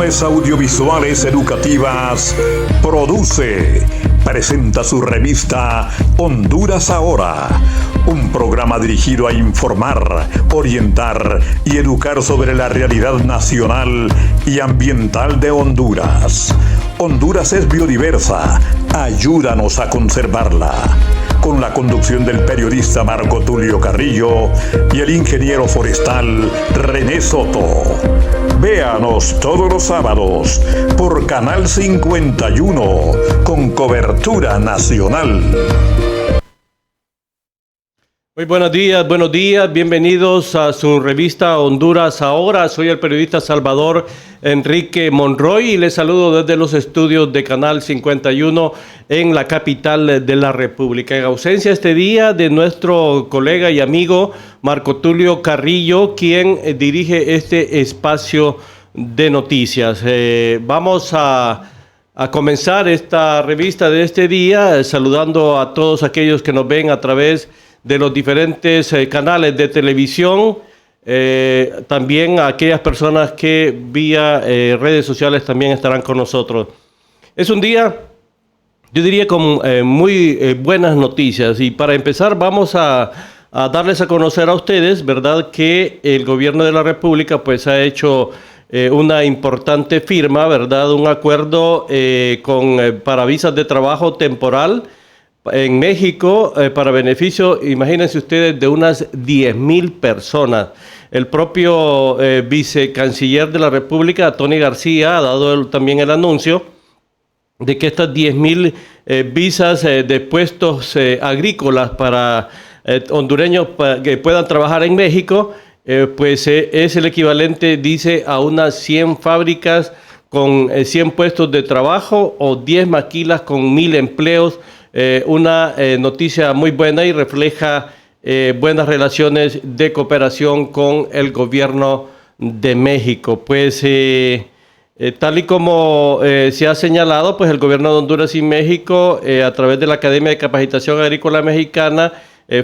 Producciones audiovisuales educativas presenta su revista Honduras Ahora, un programa dirigido a informar, orientar y educar sobre la realidad nacional y ambiental de Honduras. Honduras es biodiversa, ayúdanos a conservarla. Con la conducción del periodista Marco Tulio Carrillo y el ingeniero forestal René Soto. Véanos todos los sábados por Canal 51 con cobertura nacional. Muy buenos días, bienvenidos a su revista Honduras Ahora. Soy el periodista Salvador Enrique Monroy y les saludo desde los estudios de Canal 51 en la capital de la República. En ausencia este día de nuestro colega y amigo Marco Tulio Carrillo, quien dirige este espacio de noticias. Vamos a comenzar esta revista de este día saludando a todos aquellos que nos ven a través de los diferentes canales de televisión, también a aquellas personas que vía redes sociales también estarán con nosotros. Es un día, yo diría, con muy buenas noticias, y para empezar vamos a darles a conocer a ustedes, ¿verdad?, que el gobierno de la República pues ha hecho una importante firma, ¿verdad?, un acuerdo para visas de trabajo temporal en México para beneficio, imagínense ustedes, de unas 10,000 personas. El propio vicecanciller de la República, Tony García, ha dado también el anuncio de que estas 10,000 visas de puestos agrícolas para hondureños que puedan trabajar en México, pues es el equivalente, dice, a unas 100 fábricas con 100 puestos de trabajo o 10 maquilas con 1,000 empleos. Una noticia muy buena y refleja buenas relaciones de cooperación con el gobierno de México. Pues tal y como se ha señalado, pues el gobierno de Honduras y México, a través de la Academia de Capacitación Agrícola Mexicana,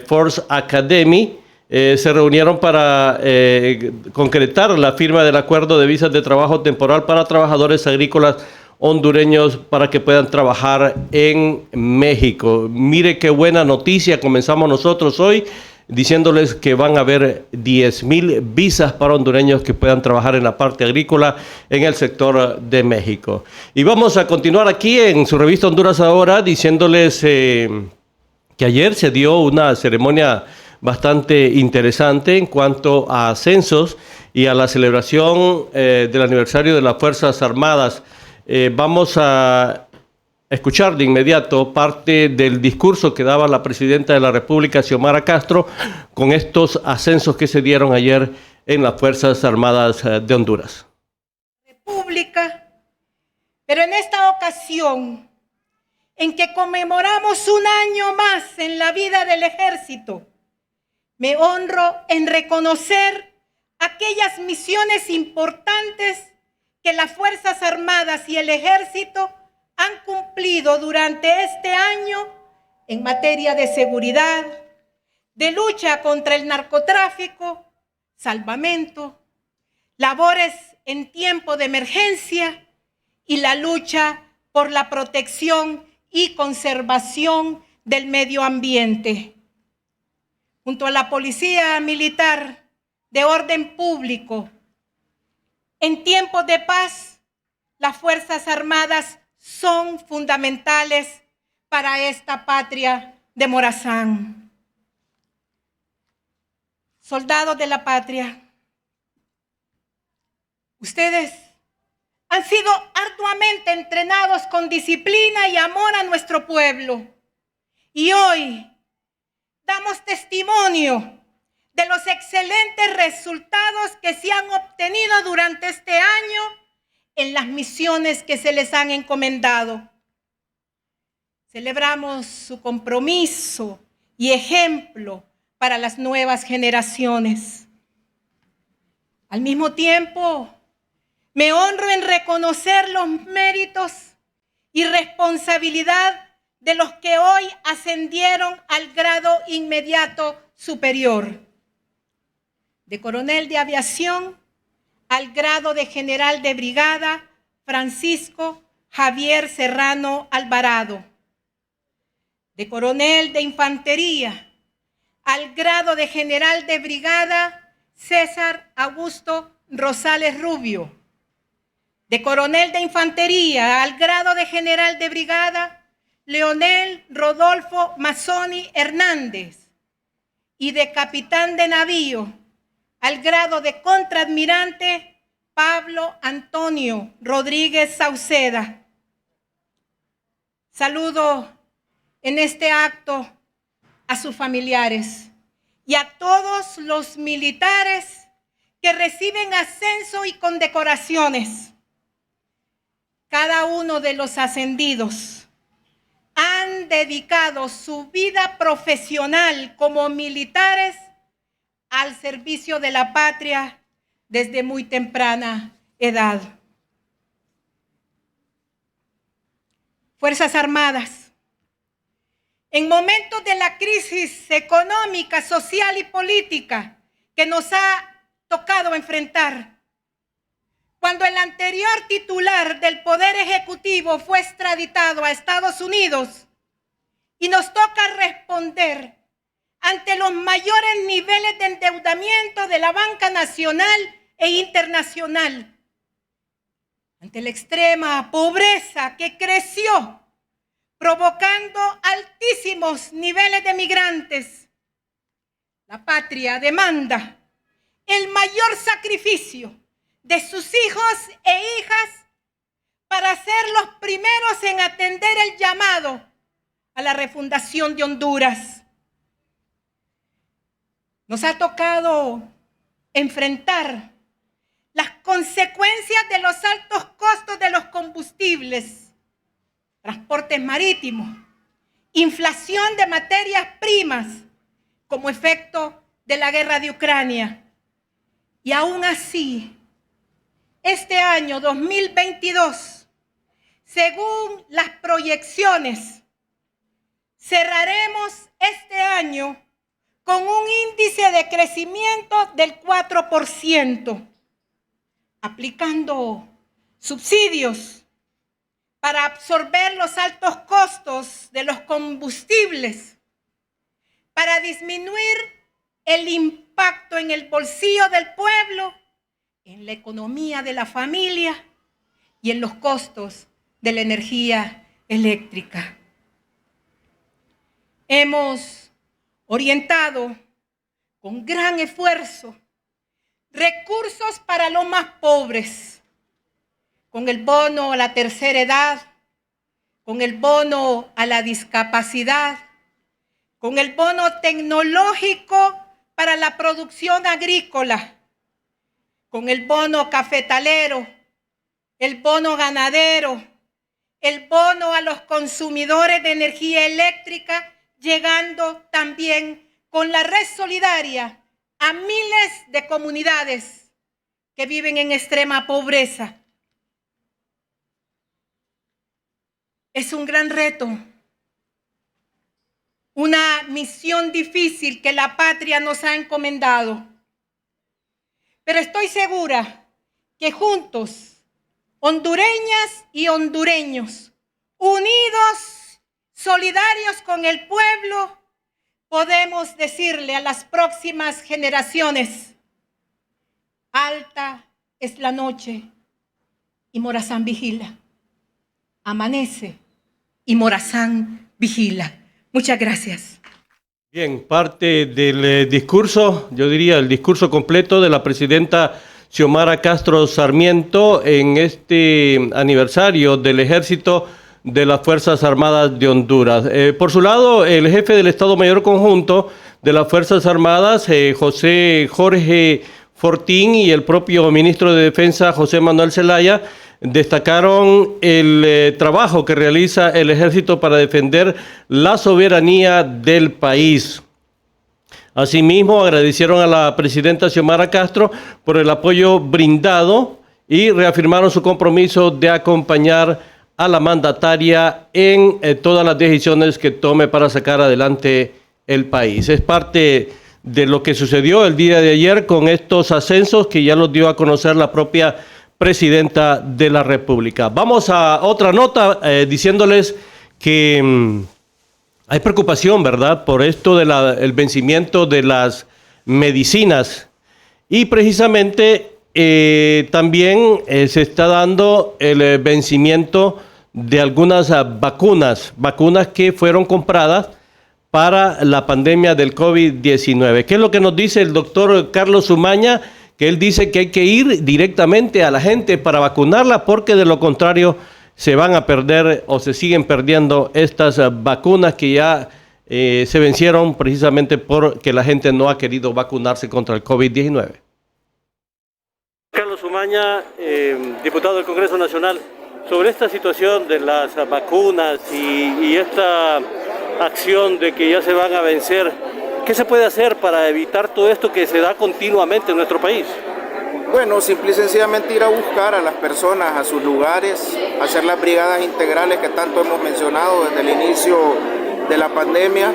Force Academy, se reunieron para concretar la firma del acuerdo de visas de trabajo temporal para trabajadores agrícolas hondureños para que puedan trabajar en México. Mire qué buena noticia. Comenzamos nosotros hoy diciéndoles que van a haber 10,000 visas para hondureños que puedan trabajar en la parte agrícola en el sector de México. Y vamos a continuar aquí en su revista Honduras Ahora diciéndoles que ayer se dio una ceremonia bastante interesante en cuanto a ascensos y a la celebración del aniversario de las Fuerzas Armadas. Vamos a escuchar de inmediato parte del discurso que daba la presidenta de la República, Xiomara Castro, con estos ascensos que se dieron ayer en las Fuerzas Armadas de Honduras. República, pero en esta ocasión, en que conmemoramos un año más en la vida del Ejército, me honro en reconocer aquellas misiones importantes que las Fuerzas Armadas y el Ejército han cumplido durante este año en materia de seguridad, de lucha contra el narcotráfico, salvamento, labores en tiempo de emergencia y la lucha por la protección y conservación del medio ambiente. Junto a la Policía Militar de Orden Público, en tiempos de paz, las Fuerzas Armadas son fundamentales para esta patria de Morazán. Soldados de la patria, ustedes han sido arduamente entrenados con disciplina y amor a nuestro pueblo. Y hoy damos testimonio de los excelentes resultados que se han obtenido durante este año en las misiones que se les han encomendado. Celebramos su compromiso y ejemplo para las nuevas generaciones. Al mismo tiempo, me honro en reconocer los méritos y responsabilidad de los que hoy ascendieron al grado inmediato superior, de coronel de aviación al grado de general de brigada Francisco Javier Serrano Alvarado. De coronel de infantería al grado de general de brigada, César Augusto Rosales Rubio. De coronel de infantería al grado de general de brigada, Leonel Rodolfo Mazzoni Hernández. Y de capitán de navío al grado de contraadmirante, Pablo Antonio Rodríguez Sauceda. Saludo en este acto a sus familiares y a todos los militares que reciben ascenso y condecoraciones. Cada uno de los ascendidos han dedicado su vida profesional como militares al servicio de la patria desde muy temprana edad. Fuerzas Armadas, en momentos de la crisis económica, social y política que nos ha tocado enfrentar, cuando el anterior titular del Poder Ejecutivo fue extraditado a Estados Unidos y nos toca responder ante los mayores niveles de endeudamiento de la banca nacional e internacional, ante la extrema pobreza que creció, provocando altísimos niveles de migrantes, la patria demanda el mayor sacrificio de sus hijos e hijas para ser los primeros en atender el llamado a la refundación de Honduras. Nos ha tocado enfrentar las consecuencias de los altos costos de los combustibles, transportes marítimos, inflación de materias primas como efecto de la guerra de Ucrania. Y aún así, este año 2022, según las proyecciones, cerraremos este año con un índice de crecimiento del 4%, aplicando subsidios para absorber los altos costos de los combustibles, para disminuir el impacto en el bolsillo del pueblo, en la economía de la familia y en los costos de la energía eléctrica. Hemos orientado con gran esfuerzo recursos para los más pobres, con el bono a la tercera edad, con el bono a la discapacidad, con el bono tecnológico para la producción agrícola, con el bono cafetalero, el bono ganadero, el bono a los consumidores de energía eléctrica, llegando también con la red solidaria a miles de comunidades que viven en extrema pobreza. Es un gran reto, una misión difícil que la patria nos ha encomendado. Pero estoy segura que juntos, hondureñas y hondureños, unidos, solidarios con el pueblo, podemos decirle a las próximas generaciones: alta es la noche y Morazán vigila. Amanece y Morazán vigila. Muchas gracias. Bien, parte del discurso, yo diría el discurso completo de la presidenta Xiomara Castro Sarmiento en este aniversario del Ejército de las Fuerzas Armadas de Honduras. Por su lado, el jefe del Estado Mayor Conjunto de las Fuerzas Armadas, José Jorge Fortín, y el propio ministro de Defensa, José Manuel Zelaya, destacaron el trabajo que realiza el Ejército para defender la soberanía del país. Asimismo, agradecieron a la presidenta Xiomara Castro por el apoyo brindado y reafirmaron su compromiso de acompañar a la mandataria en todas las decisiones que tome para sacar adelante el país. Es parte de lo que sucedió el día de ayer con estos ascensos que ya los dio a conocer la propia presidenta de la República. Vamos a otra nota diciéndoles que hay preocupación, ¿verdad?, por esto del vencimiento de las medicinas y precisamente también se está dando el vencimiento de algunas vacunas que fueron compradas para la pandemia del COVID-19. ¿Qué es lo que nos dice el doctor Carlos Umaña? Que él dice que hay que ir directamente a la gente para vacunarla porque de lo contrario se van a perder o se siguen perdiendo estas vacunas que ya se vencieron precisamente porque la gente no ha querido vacunarse contra el COVID-19. Carlos Umaña, diputado del Congreso Nacional, sobre esta situación de las vacunas y esta acción de que ya se van a vencer, ¿qué se puede hacer para evitar todo esto que se da continuamente en nuestro país? Bueno, simple y sencillamente ir a buscar a las personas a sus lugares, hacer las brigadas integrales que tanto hemos mencionado desde el inicio de la pandemia.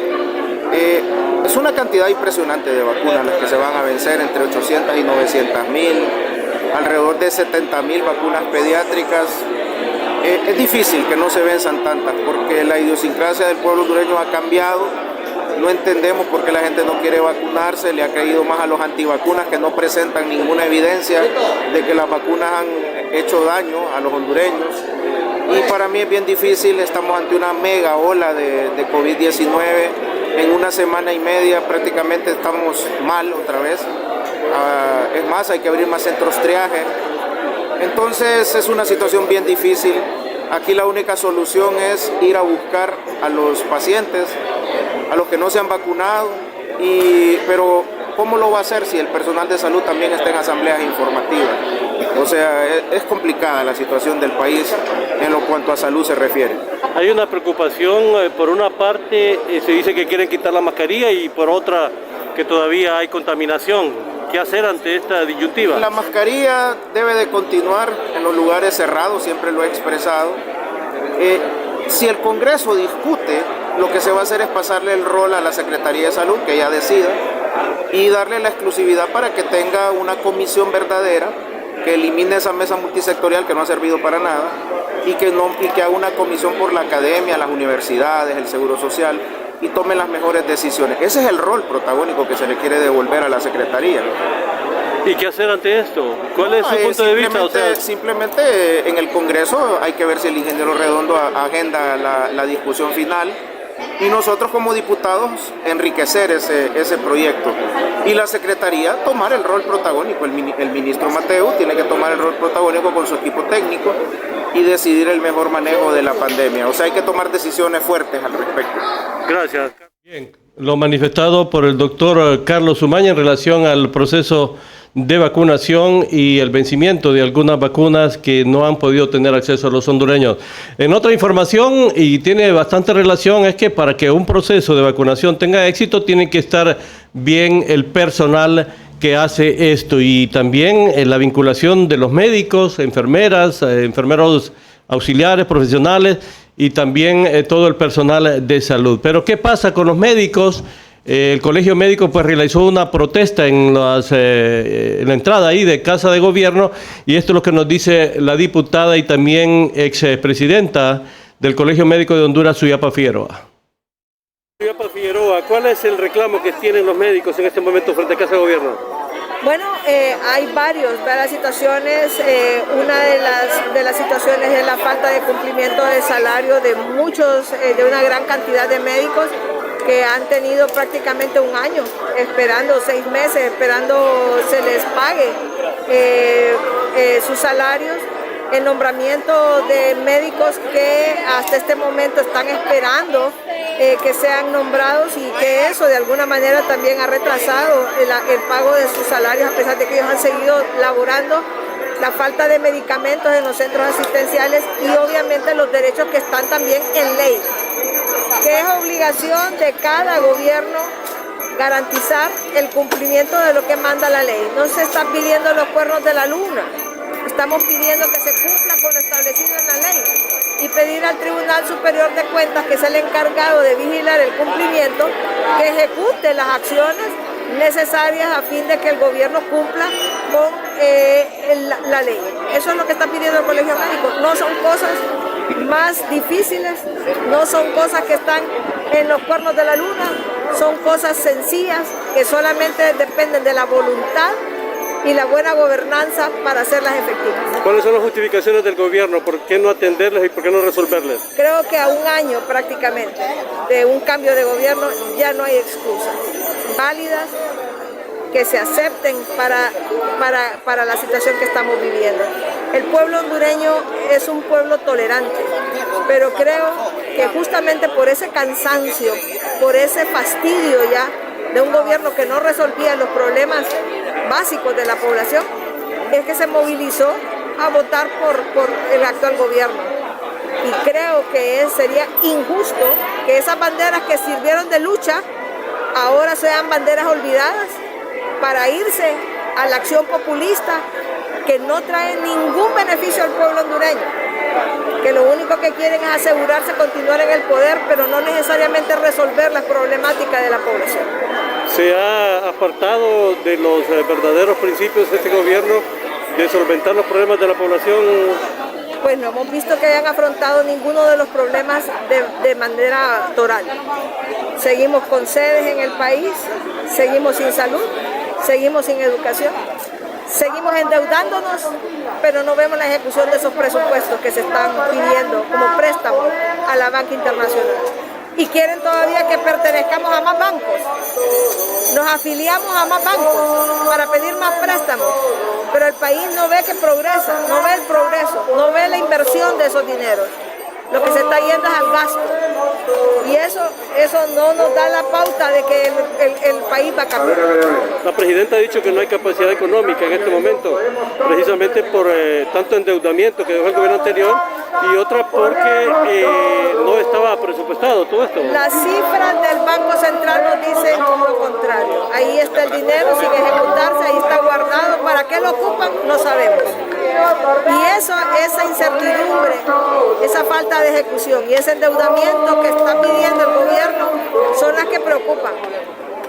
Es una cantidad impresionante de vacunas las que se van a vencer, entre 800 y 900 mil, alrededor de 70 mil vacunas pediátricas. Es difícil que no se venzan tantas porque la idiosincrasia del pueblo hondureño ha cambiado. No entendemos por qué la gente no quiere vacunarse, le ha creído más a los antivacunas que no presentan ninguna evidencia de que las vacunas han hecho daño a los hondureños. Y para mí es bien difícil, estamos ante una mega ola de COVID-19. En una semana y media prácticamente estamos mal otra vez. Es más, hay que abrir más centros triaje. Entonces es una situación bien difícil. Aquí la única solución es ir a buscar a los pacientes, a los que no se han vacunado, pero ¿cómo lo va a hacer si el personal de salud también está en asambleas informativas? O sea, es complicada la situación del país en lo cuanto a salud se refiere. Hay una preocupación, por una parte se dice que quieren quitar la mascarilla y por otra que todavía hay contaminación. ¿Qué hacer ante esta disyuntiva? La mascarilla debe de continuar en los lugares cerrados, siempre lo he expresado. Si el Congreso discute, lo que se va a hacer es pasarle el rol a la Secretaría de Salud, que ella decida, y darle la exclusividad para que tenga una comisión verdadera, que elimine esa mesa multisectorial que no ha servido para nada, y que haga una comisión por la academia, las universidades, el Seguro Social, y tome las mejores decisiones. Ese es el rol protagónico que se le quiere devolver a la Secretaría. ¿Y qué hacer ante esto? ¿Cuál es su punto de vista? O sea, simplemente en el Congreso hay que ver si el ingeniero Redondo agenda la discusión final y nosotros como diputados enriquecer ese proyecto. Y la Secretaría tomar el rol protagónico. El ministro Mateo tiene que tomar el rol protagónico con su equipo técnico y decidir el mejor manejo de la pandemia. O sea, hay que tomar decisiones fuertes al respecto. Gracias. Bien, lo manifestado por el doctor Carlos Umaña en relación al proceso de vacunación y el vencimiento de algunas vacunas que no han podido tener acceso a los hondureños. En otra información, y tiene bastante relación, es que para que un proceso de vacunación tenga éxito, tiene que estar bien el personal que hace esto y también la vinculación de los médicos, enfermeras, enfermeros auxiliares, profesionales y también todo el personal de salud. Pero ¿qué pasa con los médicos? El Colegio Médico pues realizó una protesta en la entrada ahí de Casa de Gobierno y esto es lo que nos dice la diputada y también expresidenta del Colegio Médico de Honduras, Suyapa Figueroa. Suyapa Figueroa, ¿cuál es el reclamo que tienen los médicos en este momento frente a Casa de Gobierno? Bueno, hay varias situaciones. Una de las situaciones es la falta de cumplimiento de salario de de una gran cantidad de médicos que han tenido prácticamente un año esperando, 6 meses, esperando se les pague sus salarios. El nombramiento de médicos que hasta este momento están esperando que sean nombrados y que eso de alguna manera también ha retrasado el pago de sus salarios a pesar de que ellos han seguido laborando. La falta de medicamentos en los centros asistenciales y obviamente los derechos que están también en ley, que es obligación de cada gobierno garantizar el cumplimiento de lo que manda la ley. No se están pidiendo los cuernos de la luna, estamos pidiendo que se cumpla con lo establecido en la ley y pedir al Tribunal Superior de Cuentas, que es el encargado de vigilar el cumplimiento, que ejecute las acciones necesarias a fin de que el gobierno cumpla con la ley. Eso es lo que está pidiendo el Colegio Médico. No son cosas más difíciles, no son cosas que están en los cuernos de la luna, son cosas sencillas que solamente dependen de la voluntad y la buena gobernanza para hacerlas efectivas. ¿Cuáles son las justificaciones del gobierno? ¿Por qué no atenderles y por qué no resolverles? Creo que a un año prácticamente de un cambio de gobierno ya no hay excusas válidas que se acepten para la situación que estamos viviendo. El pueblo hondureño es un pueblo tolerante, pero creo que justamente por ese cansancio, por ese fastidio ya de un gobierno que no resolvía los problemas básicos de la población, es que se movilizó a votar por el actual gobierno. Y creo que sería injusto que esas banderas que sirvieron de lucha ahora sean banderas olvidadas para irse a la acción populista que no trae ningún beneficio al pueblo hondureño, que lo único que quieren es asegurarse continuar en el poder, pero no necesariamente resolver las problemáticas de la población. ¿Se ha apartado de los verdaderos principios de este gobierno de solventar los problemas de la población? Pues no hemos visto que hayan afrontado ninguno de los problemas de manera total. Seguimos con sedes en el país, seguimos sin salud, seguimos sin educación, seguimos endeudándonos, pero no vemos la ejecución de esos presupuestos que se están pidiendo como préstamo a la banca internacional. Y quieren todavía que pertenezcamos a más bancos. Nos afiliamos a más bancos para pedir más préstamos, pero el país no ve que progresa, no ve el progreso, no ve la inversión de esos dineros. Lo que se está yendo es al gasto. Y eso no nos da la pauta de que el país va a cambiar. La presidenta ha dicho que no hay capacidad económica en este momento, precisamente por tanto endeudamiento que dejó el gobierno anterior y otra porque no estaba presupuestado todo esto. Las cifras del Banco Central nos dicen lo contrario. Ahí está el dinero sin ejecutarse, ahí está guardado. ¿Para qué lo ocupan? No sabemos. Y esa incertidumbre, esa falta de ejecución y ese endeudamiento que está pidiendo el gobierno son las que preocupan,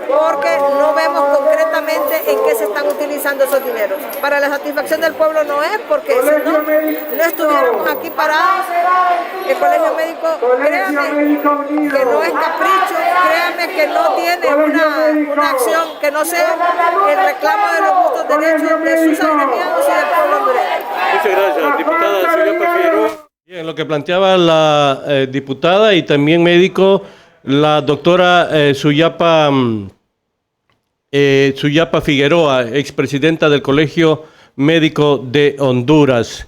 porque no vemos concretamente en qué se están utilizando esos dineros. Para la satisfacción del pueblo no es, porque si no estuviéramos aquí parados. El Colegio Médico, créanme que no es capricho, créanme que no tiene una acción que no sea el reclamo de los justos derechos de sus agremiados y del pueblo hondureño. Muchas gracias, diputada Suyapa Figueroa. Bien, lo que planteaba la diputada y también médico, la doctora Suyapa Figueroa, expresidenta del Colegio Médico de Honduras.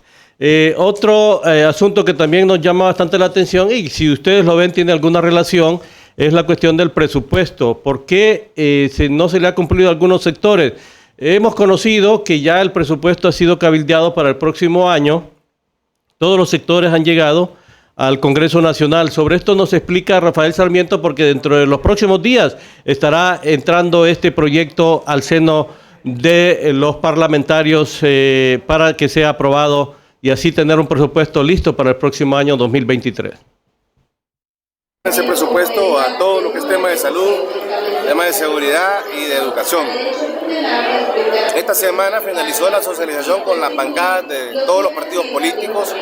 Otro asunto que también nos llama bastante la atención, y si ustedes lo ven tiene alguna relación, es la cuestión del presupuesto. ¿Por qué no se le ha cumplido a algunos sectores? Hemos conocido que ya el presupuesto ha sido cabildeado para el próximo año. Todos los sectores han llegado al Congreso Nacional. Sobre esto nos explica Rafael Sarmiento, porque dentro de los próximos días estará entrando este proyecto al seno de los parlamentarios para que sea aprobado y así tener un presupuesto listo para el próximo año 2023. Ese presupuesto a todo lo que es tema de salud, tema de seguridad y de educación. Esta semana finalizó la socialización con las bancadas de todos los partidos políticos.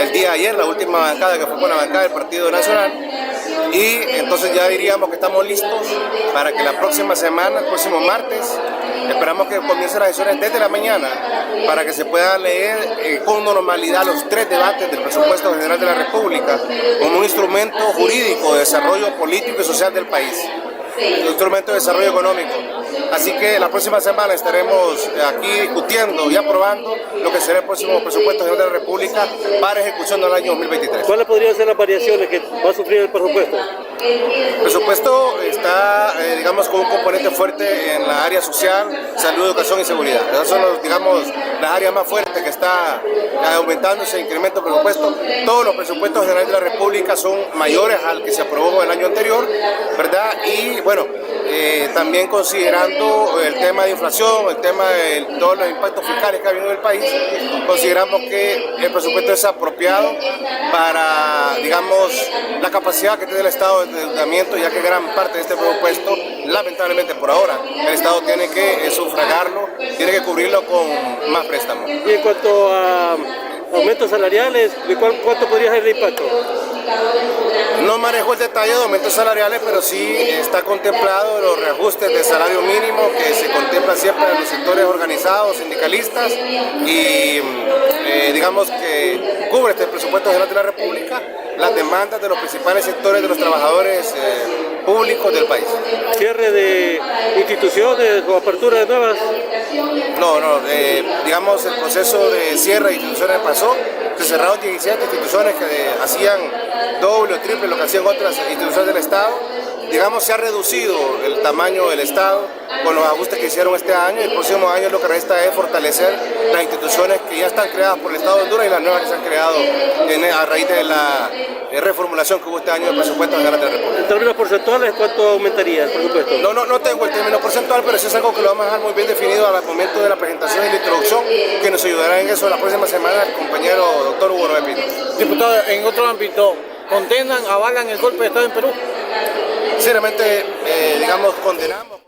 El día de ayer, la última bancada que fue con la bancada del Partido Nacional. Y entonces ya diríamos que estamos listos para que la próxima semana, el próximo martes, esperamos que comiencen las sesiones desde la mañana para que se pueda leer con normalidad los 3 debates del presupuesto general de la República como un instrumento jurídico de desarrollo político y social del país, un instrumento de desarrollo económico. Así que la próxima semana estaremos aquí discutiendo y aprobando lo que será el próximo presupuesto general de la República para ejecución del año 2023. ¿Cuáles podrían ser las variaciones que va a sufrir el presupuesto? El presupuesto está, digamos, con un componente fuerte en la área social, salud, educación y seguridad. Esas son, las áreas más fuertes que está aumentando ese incremento de presupuesto. Todos los presupuestos generales de la República son mayores al que se aprobó el año anterior, ¿verdad? Y bueno, también considerando el tema de inflación, el tema de todos los impactos fiscales que ha habido en el país, consideramos que el presupuesto es apropiado para, digamos, la capacidad que tiene el Estado de endeudamiento, ya que gran parte de este presupuesto, lamentablemente por ahora, el Estado tiene que sufragarlo, tiene que cubrirlo con más préstamos. Y en cuanto a aumentos salariales, ¿cuánto podría ser el impacto? No manejo el detalle de aumentos salariales, pero sí está contemplado los reajustes de salario mínimo que se contemplan siempre en los sectores organizados, sindicalistas, y digamos que cubre este presupuesto general de la República las demandas de los principales sectores de los trabajadores públicos del país. ¿Cierre de instituciones o apertura de nuevas? No, digamos el proceso de cierre de instituciones pasó, se cerraron 17 instituciones que hacían doble o triple lo que hacían otras instituciones del Estado. Digamos, se ha reducido el tamaño del Estado con los ajustes que hicieron este año, y el próximo año lo que resta es fortalecer las instituciones que ya están creadas por el Estado de Honduras y las nuevas que se han creado a raíz de la reformulación que hubo este año del presupuesto general de la República. En términos porcentuales, ¿cuánto aumentaría el presupuesto? No tengo el término porcentual, pero sí es algo que lo vamos a dejar muy bien definido al momento de la presentación y la introducción, que nos ayudará en eso la próxima semana el compañero doctor Hugo Noé Pinto. Diputado, en otro ámbito, ¿condenan, avalan el golpe de Estado en Perú? Sinceramente, digamos, condenamos.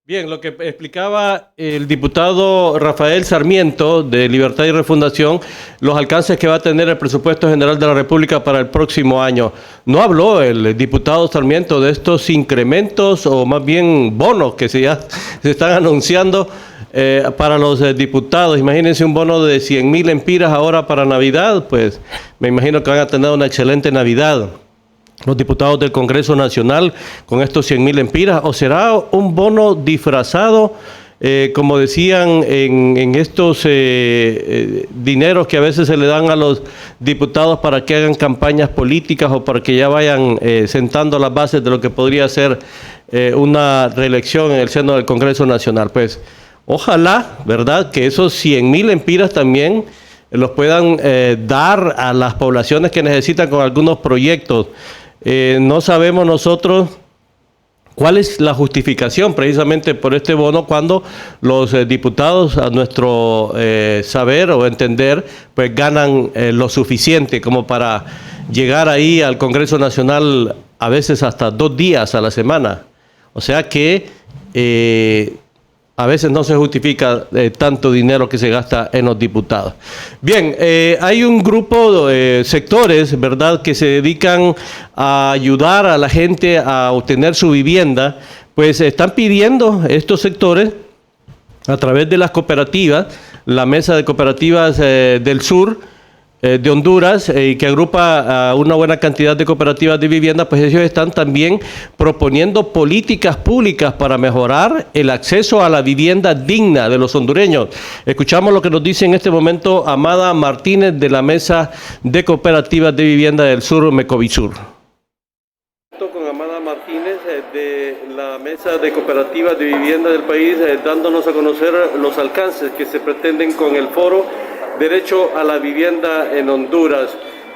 Bien, lo que explicaba el diputado Rafael Sarmiento de Libertad y Refundación, los alcances que va a tener el presupuesto general de la República para el próximo año. No habló el diputado Sarmiento de estos incrementos o más bien bonos que ya se están anunciando para los diputados. Imagínense un bono de 100,000 empiras ahora para Navidad, pues me imagino que van a tener una excelente Navidad los diputados del Congreso Nacional con estos 100,000 empiras, o será un bono disfrazado, como decían en estos dineros que a veces se le dan a los diputados para que hagan campañas políticas o para que ya vayan sentando las bases de lo que podría ser una reelección en el seno del Congreso Nacional. Pues ojalá, ¿verdad?, que esos 100,000 empiras también los puedan dar a las poblaciones que necesitan con algunos proyectos. No sabemos nosotros cuál es la justificación precisamente por este bono cuando los diputados, a nuestro saber o entender, pues ganan lo suficiente como para llegar ahí al Congreso Nacional a veces hasta 2 días a la semana. O sea que a veces no se justifica tanto dinero que se gasta en los diputados. Bien, hay un grupo de sectores, ¿verdad?, que se dedican a ayudar a la gente a obtener su vivienda, pues están pidiendo estos sectores a través de las cooperativas, la Mesa de Cooperativas del Sur de Honduras, que agrupa a una buena cantidad de cooperativas de vivienda, pues ellos están también proponiendo políticas públicas para mejorar el acceso a la vivienda digna de los hondureños. Escuchamos lo que nos dice en este momento Amada Martínez de la Mesa de Cooperativas de Vivienda del Sur, Mecovisur. Con Amada Martínez de la Mesa de Cooperativas de Vivienda del país, dándonos a conocer los alcances que se pretenden con el foro Derecho a la Vivienda en Honduras.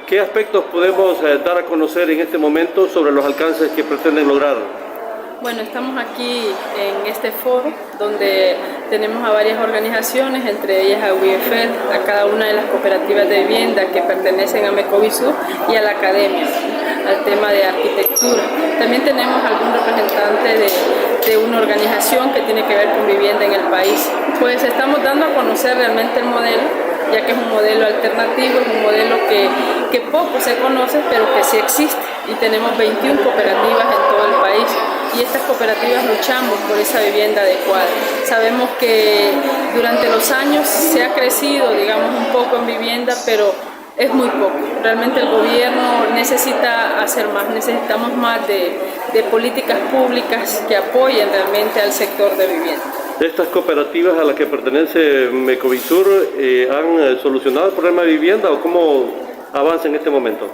¿Qué aspectos podemos dar a conocer en este momento sobre los alcances que pretenden lograr? Bueno, estamos aquí en este foro donde tenemos a varias organizaciones, entre ellas a UIFED, a cada una de las cooperativas de vivienda que pertenecen a Mecovisur y a la academia, al tema de arquitectura. También tenemos algún representante de una organización que tiene que ver con vivienda en el país. Pues estamos dando a conocer realmente el modelo, ya que es un modelo alternativo, es un modelo que poco se conoce, pero que sí existe. Y tenemos 21 cooperativas en todo el país. Y estas cooperativas luchamos por esa vivienda adecuada. Sabemos que durante los años se ha crecido, digamos, un poco en vivienda, pero es muy poco. Realmente el gobierno necesita hacer más, necesitamos más de políticas públicas que apoyen realmente al sector de vivienda. ¿Estas cooperativas a las que pertenece Mecovisur han solucionado el problema de vivienda o cómo avanza en este momento?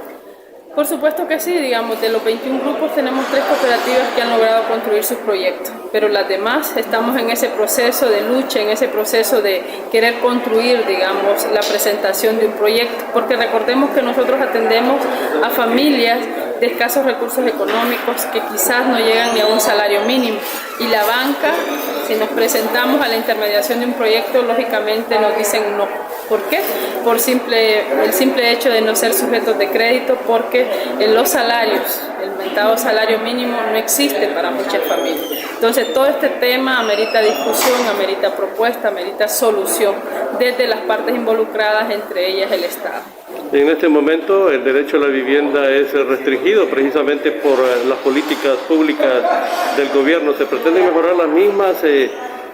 Por supuesto que sí, digamos, de los 21 grupos tenemos 3 cooperativas que han logrado construir sus proyectos, pero las demás estamos en ese proceso de lucha, en ese proceso de querer construir, digamos, la presentación de un proyecto, porque recordemos que nosotros atendemos a familias de escasos recursos económicos que quizás no llegan ni a un salario mínimo. Y la banca, si nos presentamos a la intermediación de un proyecto, lógicamente nos dicen no. ¿Por qué? Por el simple hecho de no ser sujetos de crédito, porque en los salarios, el mentado salario mínimo no existe para muchas familias. Entonces todo este tema amerita discusión, amerita propuesta, amerita solución desde las partes involucradas, entre ellas el Estado. En este momento el derecho a la vivienda es restringido precisamente por las políticas públicas del gobierno. ¿Se pretende mejorar las mismas?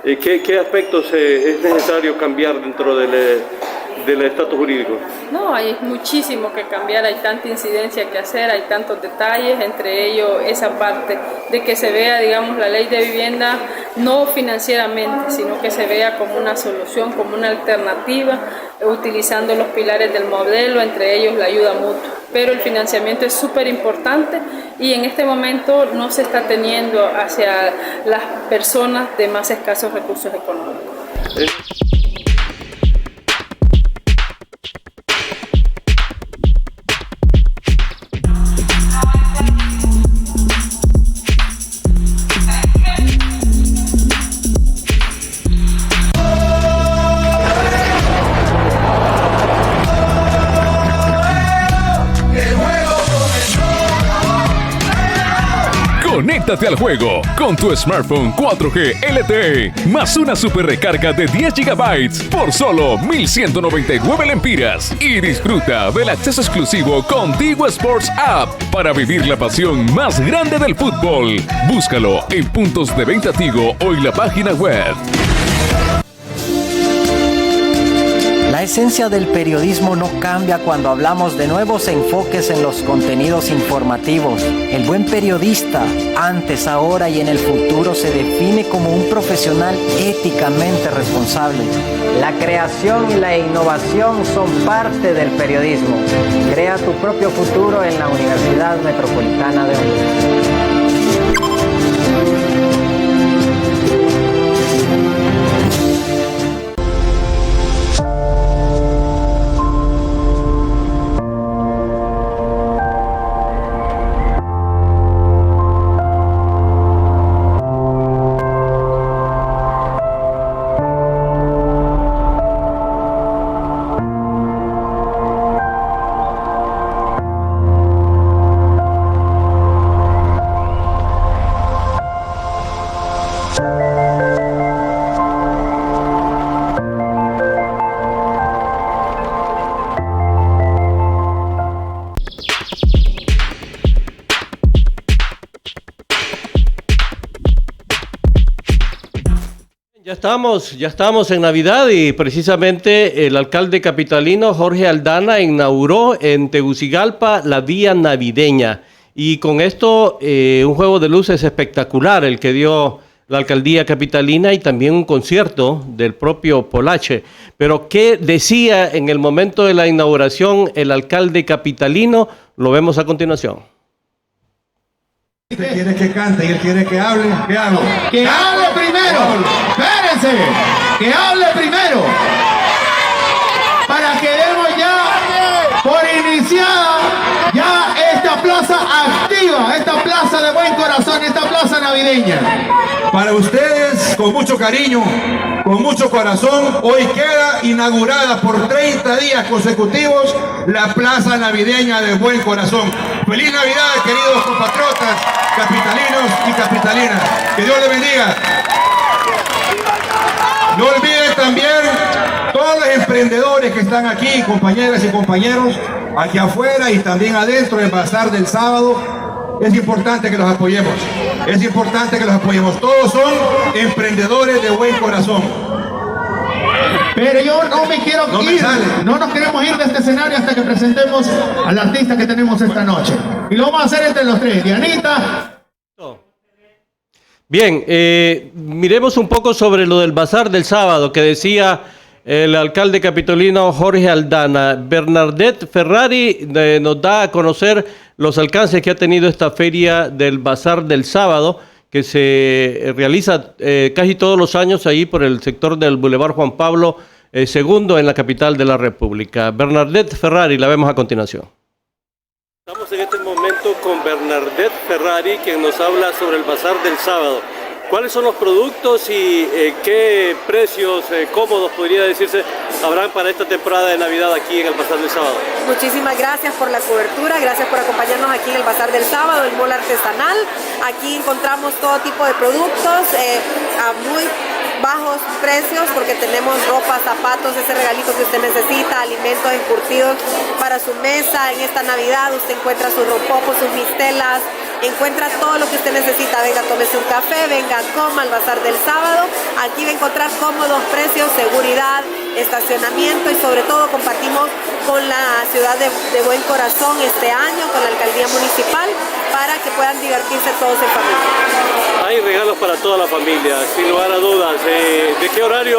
¿Qué aspectos es necesario cambiar dentro del estatus jurídico? No, hay muchísimo que cambiar, hay tanta incidencia que hacer, hay tantos detalles, entre ellos esa parte de que se vea, digamos, la ley de vivienda no financieramente, sino que se vea como una solución, como una alternativa, utilizando los pilares del modelo, entre ellos la ayuda mutua. Pero el financiamiento es súper importante y en este momento no se está teniendo hacia las personas de más escasos recursos económicos. Conéctate al juego con tu smartphone 4G LTE más una super recarga de 10 GB por solo 1.199 lempiras y disfruta del acceso exclusivo con Tigo Sports App para vivir la pasión más grande del fútbol. Búscalo en puntos de venta Tigo o en la página web. La esencia del periodismo no cambia cuando hablamos de nuevos enfoques en los contenidos informativos. El buen periodista, antes, ahora y en el futuro, se define como un profesional éticamente responsable. La creación y la innovación son parte del periodismo. Crea tu propio futuro en la Universidad Metropolitana de Honduras. Ya estamos en Navidad y precisamente el alcalde capitalino Jorge Aldana inauguró en Tegucigalpa la vía navideña y con esto un juego de luces espectacular el que dio la alcaldía capitalina y también un concierto del propio Polache. Pero ¿qué decía en el momento de la inauguración el alcalde capitalino? Lo vemos a continuación. Usted quiere que cante y él quiere que hable. ¿Qué hago? ¡Que hable primero! ¡Espérense! ¡Que hable primero! Para que demos ya por iniciada ya esta plaza activa, esta plaza de buen corazón, esta plaza navideña. Para ustedes, con mucho cariño, con mucho corazón, hoy queda inaugurada por 30 días consecutivos la plaza navideña de buen corazón. ¡Feliz Navidad, queridos compatriotas, capitalinos y capitalinas! ¡Que Dios les bendiga! No olviden también todos los emprendedores que están aquí, compañeras y compañeros, aquí afuera y también adentro del bazar del sábado. Es importante que los apoyemos. Es importante que los apoyemos. Todos son emprendedores de buen corazón. Pero yo no me quiero ir, no nos queremos ir de este escenario hasta que presentemos al artista que tenemos esta noche. Y lo vamos a hacer entre los tres. Dianita. Bien, miremos un poco sobre lo del bazar del sábado que decía el alcalde capitolino Jorge Aldana. Bernadette Ferrari nos da a conocer los alcances que ha tenido esta feria del bazar del sábado, que se realiza casi todos los años ahí por el sector del Boulevard Juan Pablo II en la capital de la República. Bernadette Ferrari, la vemos a continuación. Estamos en este momento con Bernadette Ferrari, quien nos habla sobre el bazar del sábado. ¿Cuáles son los productos y qué precios cómodos, podría decirse, habrán para esta temporada de Navidad aquí en el bazar del sábado? Muchísimas gracias por la cobertura, gracias por acompañarnos aquí en el bazar del sábado, el mall artesanal. Aquí encontramos todo tipo de productos a muy bajos precios, porque tenemos ropa, zapatos, ese regalito que usted necesita, alimentos encurtidos para su mesa. En esta Navidad usted encuentra sus rompopos, sus mistelas, encuentra todo lo que usted necesita. Venga, tómese un café, venga, coma al bazar del sábado. Aquí va a encontrar cómodos precios, seguridad, estacionamiento, y sobre todo compartimos con la ciudad de Buen Corazón este año, con la alcaldía municipal, para que puedan divertirse todos en familia. Hay regalos para toda la familia, sin lugar a dudas. ¿De qué horario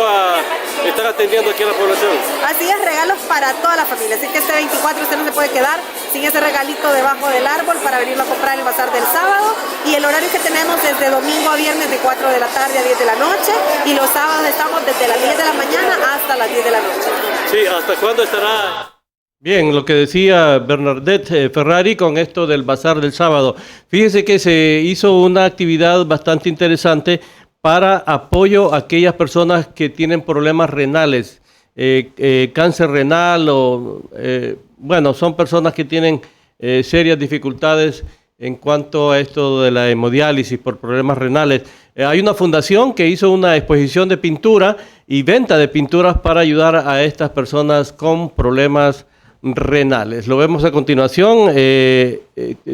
están atendiendo aquí a la población? Así es, regalos para toda la familia. Así que este 24 usted no se puede quedar sin ese regalito debajo del árbol para venirlo a comprar en el bazar del sábado. Y el horario que tenemos es de domingo a viernes de 4 de la tarde a 10 de la noche. Y los sábados estamos desde las 10 de la mañana hasta las 10 de la noche. Sí, ¿hasta cuándo estará? Bien, lo que decía Bernadette Ferrari con esto del bazar del sábado. Fíjese que se hizo una actividad bastante interesante para apoyo a aquellas personas que tienen problemas renales, cáncer renal bueno, son personas que tienen serias dificultades en cuanto a esto de la hemodiálisis por problemas renales. Hay una fundación que hizo una exposición de pintura y venta de pinturas para ayudar a estas personas con problemas renales. Lo vemos a continuación.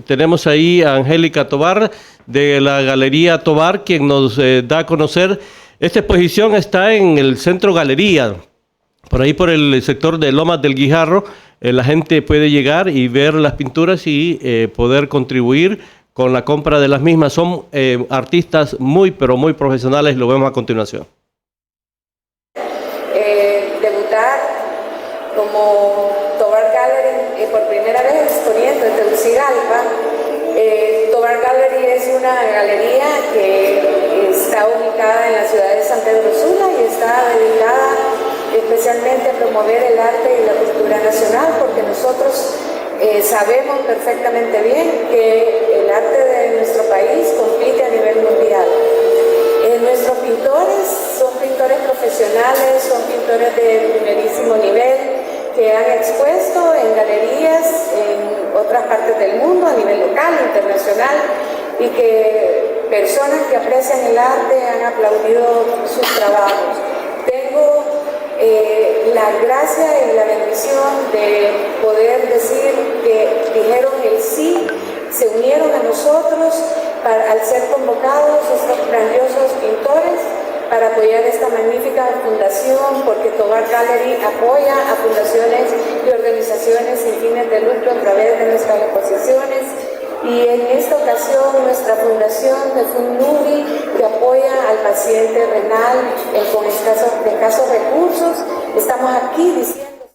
Tenemos ahí a Angélica Tobar de la Galería Tobar, quien nos da a conocer. Esta exposición está en el Centro Galería, por ahí por el sector de Lomas del Guijarro. La gente puede llegar y ver las pinturas y poder contribuir con la compra de las mismas. Son artistas muy, pero muy profesionales. Lo vemos a continuación. Debutar como Tobar Gallery por primera vez exponiendo en Tegucigalpa. Tobar Gallery es una galería que está ubicada en la ciudad de San Pedro Sula y está dedicada especialmente a promover el arte y la cultura nacional, porque nosotros sabemos perfectamente bien que el arte de nuestro país compite a nivel mundial. Nuestros pintores son pintores profesionales, son pintores de primerísimo nivel, que han expuesto en galerías en otras partes del mundo, a nivel local, internacional, y que personas que aprecian el arte han aplaudido sus trabajos. Tengo la gracia y la bendición de poder decir que dijeron el sí, se unieron a nosotros al ser convocados estos grandiosos pintores para apoyar esta magnífica fundación, porque Tobar Gallery apoya a fundaciones y organizaciones sin fines de lucro a través de nuestras exposiciones. Y en esta ocasión nuestra fundación de FUNLUBI, que apoya al paciente renal con escasos recursos, estamos aquí diciendo...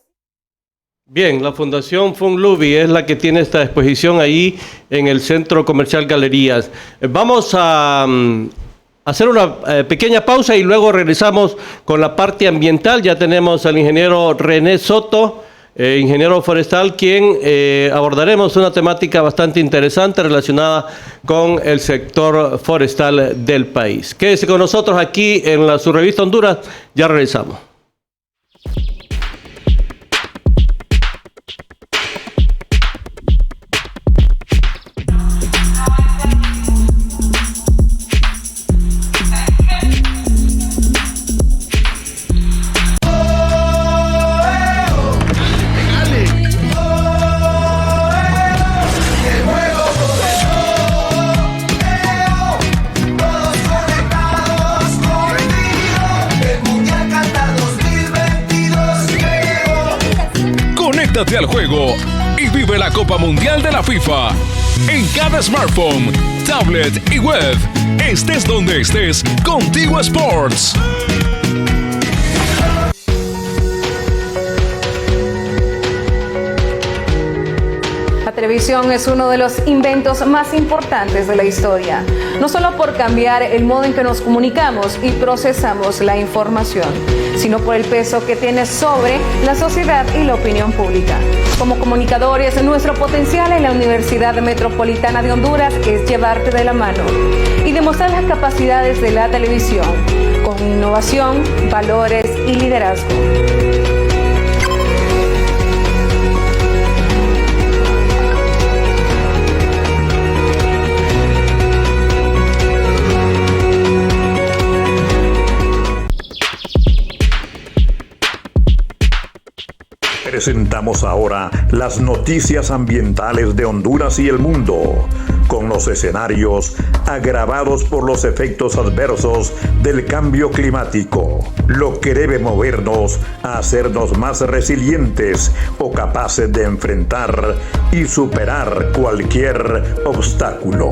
Bien, la Fundación FUNLUBI es la que tiene esta exposición ahí en el Centro Comercial Galerías. Vamos a hacer una pequeña pausa y luego regresamos con la parte ambiental. Ya tenemos al ingeniero René Soto, ingeniero forestal, quien abordaremos una temática bastante interesante relacionada con el sector forestal del país. Quédese con nosotros aquí en su revista Honduras, ya regresamos. Conéctate al juego y vive la Copa Mundial de la FIFA en cada smartphone, tablet y web. Estés donde estés, Contigo Sports. A televisión es uno de los inventos más importantes de la historia, no solo por cambiar el modo en que nos comunicamos y procesamos la información, sino por el peso que tiene sobre la sociedad y la opinión pública. Como comunicadores, nuestro potencial en la Universidad Metropolitana de Honduras es llevarte de la mano y demostrar las capacidades de la televisión con innovación, valores y liderazgo. Presentamos ahora las noticias ambientales de Honduras y el mundo, con los escenarios agravados por los efectos adversos del cambio climático, lo que debe movernos a hacernos más resilientes o capaces de enfrentar y superar cualquier obstáculo.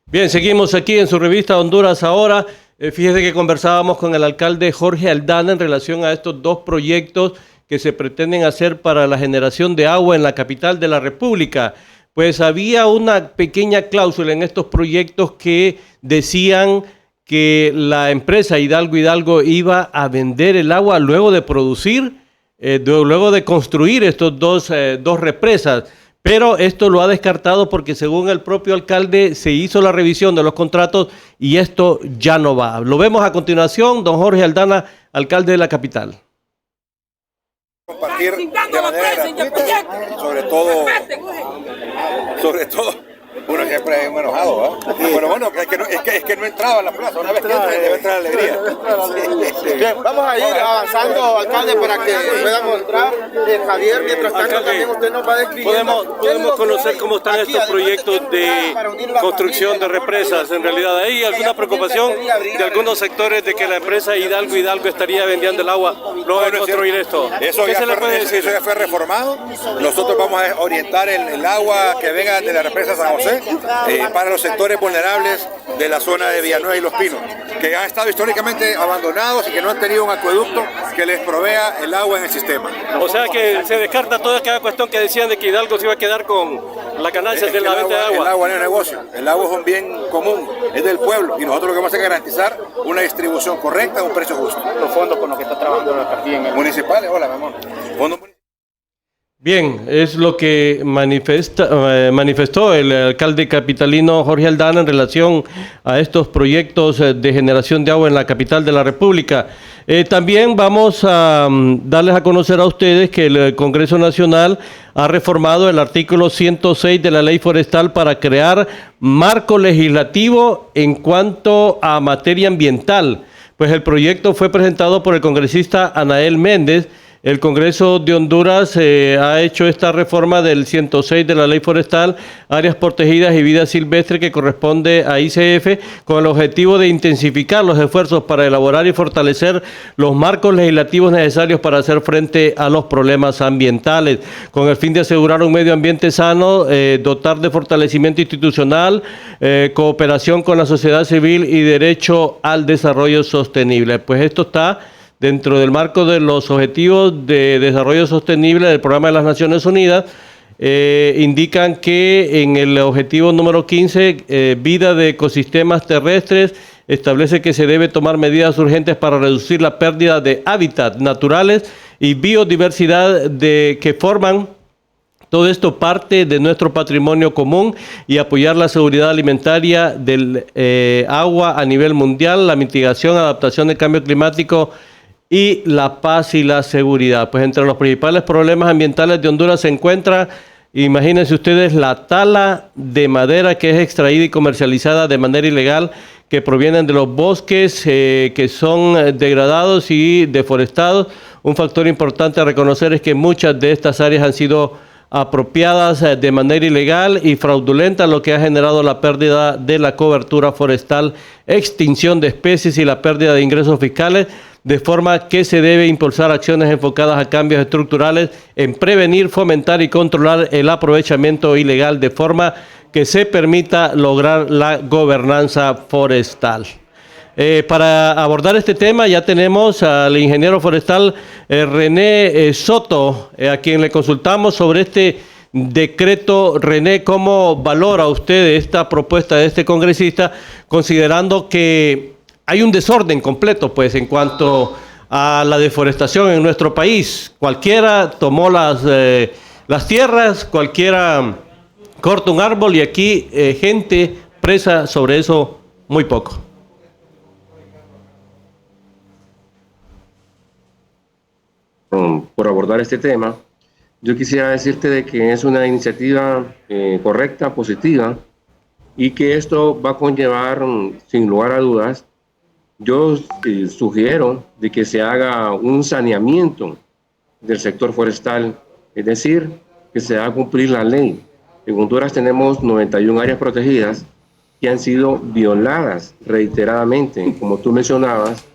Bien, seguimos aquí en su revista Honduras Ahora. Fíjese que conversábamos con el alcalde Jorge Aldana en relación a estos dos proyectos que se pretenden hacer para la generación de agua en la capital de la República. Pues había una pequeña cláusula en estos proyectos que decían que la empresa Hidalgo iba a vender el agua luego de producir, luego de construir estos dos represas. Pero esto lo ha descartado porque según el propio alcalde se hizo la revisión de los contratos y esto ya no va. Lo vemos a continuación, don Jorge Aldana, alcalde de la capital. Compartir de manera gratuita, sobre todo uno siempre es enojado, ¿verdad? Pero bueno, es que no entraba a la plaza, una vez que entra debe entrar la alegría. Bien, vamos a ir avanzando, alcalde, para que podamos entrar. Javier, mientras tanto, también usted nos va describiendo. Podemos conocer cómo están estos proyectos de construcción de represas. En realidad, ¿hay alguna preocupación de algunos sectores de que la empresa Hidalgo estaría vendiendo el agua luego de construir esto? Eso ya fue reformado. Nosotros vamos a orientar el agua que venga de la represa San José para los sectores vulnerables de la zona de Villanueva y Los Pinos, que han estado históricamente abandonados y que no han tenido un acueducto que les provea el agua en el sistema. O sea que se descarta toda aquella cuestión que decían de que Hidalgo se iba a quedar con la ganancia de la venta de agua. El agua no es negocio, el agua es un bien común, es del pueblo y nosotros lo que vamos a hacer es garantizar una distribución correcta a un precio justo. Los fondos con los que está trabajando la cartilla en el municipales, hola mi amor. Fondos Bien, es lo que manifestó el alcalde capitalino Jorge Aldana en relación a estos proyectos de generación de agua en la capital de la República. También vamos a darles a conocer a ustedes que el Congreso Nacional ha reformado el artículo 106 de la Ley Forestal para crear marco legislativo en cuanto a materia ambiental. Pues el proyecto fue presentado por el congresista Anael Méndez. El Congreso de Honduras ha hecho esta reforma del 106 de la Ley Forestal, áreas protegidas y vida silvestre que corresponde a ICF, con el objetivo de intensificar los esfuerzos para elaborar y fortalecer los marcos legislativos necesarios para hacer frente a los problemas ambientales, con el fin de asegurar un medio ambiente sano, dotar de fortalecimiento institucional, cooperación con la sociedad civil y derecho al desarrollo sostenible. Pues esto está dentro del marco de los Objetivos de Desarrollo Sostenible del Programa de las Naciones Unidas. Indican que en el objetivo número 15, vida de ecosistemas terrestres, establece que se debe tomar medidas urgentes para reducir la pérdida de hábitats naturales y biodiversidad que forman todo esto parte de nuestro patrimonio común y apoyar la seguridad alimentaria del agua a nivel mundial, la mitigación, adaptación del cambio climático y la paz y la seguridad. Pues entre los principales problemas ambientales de Honduras se encuentra, imagínense ustedes, la tala de madera que es extraída y comercializada de manera ilegal, que provienen de los bosques que son degradados y deforestados. Un factor importante a reconocer es que muchas de estas áreas han sido apropiadas de manera ilegal y fraudulenta, lo que ha generado la pérdida de la cobertura forestal, extinción de especies y la pérdida de ingresos fiscales, de forma que se debe impulsar acciones enfocadas a cambios estructurales en prevenir, fomentar y controlar el aprovechamiento ilegal de forma que se permita lograr la gobernanza forestal. Para abordar este tema ya tenemos al ingeniero forestal René Soto, a quien le consultamos sobre este decreto. René, ¿cómo valora usted esta propuesta de este congresista, considerando que hay un desorden completo, pues, en cuanto a la deforestación en nuestro país? Cualquiera tomó las tierras, cualquiera corta un árbol y aquí gente presa sobre eso muy poco. Por abordar este tema, yo quisiera decirte de que es una iniciativa correcta, positiva, y que esto va a conllevar, sin lugar a dudas, yo sugiero de que se haga un saneamiento del sector forestal, es decir, que se haga cumplir la ley. En Honduras tenemos 91 áreas protegidas que han sido violadas reiteradamente. Como tú mencionabas,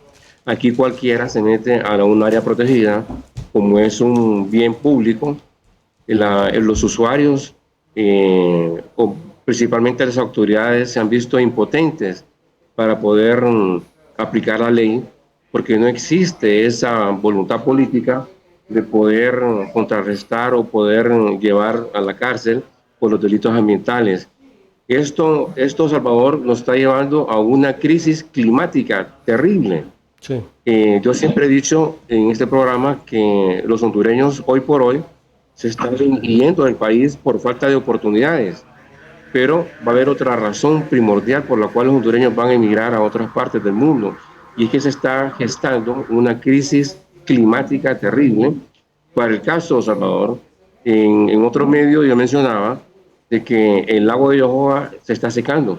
aquí cualquiera se mete a un área protegida, como es un bien público. Los usuarios, o principalmente las autoridades, se han visto impotentes para poder aplicar la ley, porque no existe esa voluntad política de poder contrarrestar o poder llevar a la cárcel por los delitos ambientales. Esto, Salvador, nos está llevando a una crisis climática terrible. Sí. Yo siempre he dicho en este programa que los hondureños hoy por hoy se están yendo del país por falta de oportunidades, pero va a haber otra razón primordial por la cual los hondureños van a emigrar a otras partes del mundo, y es que se está gestando una crisis climática terrible. Para el caso, Salvador, en otro medio yo mencionaba de que el lago de Yohoa se está secando,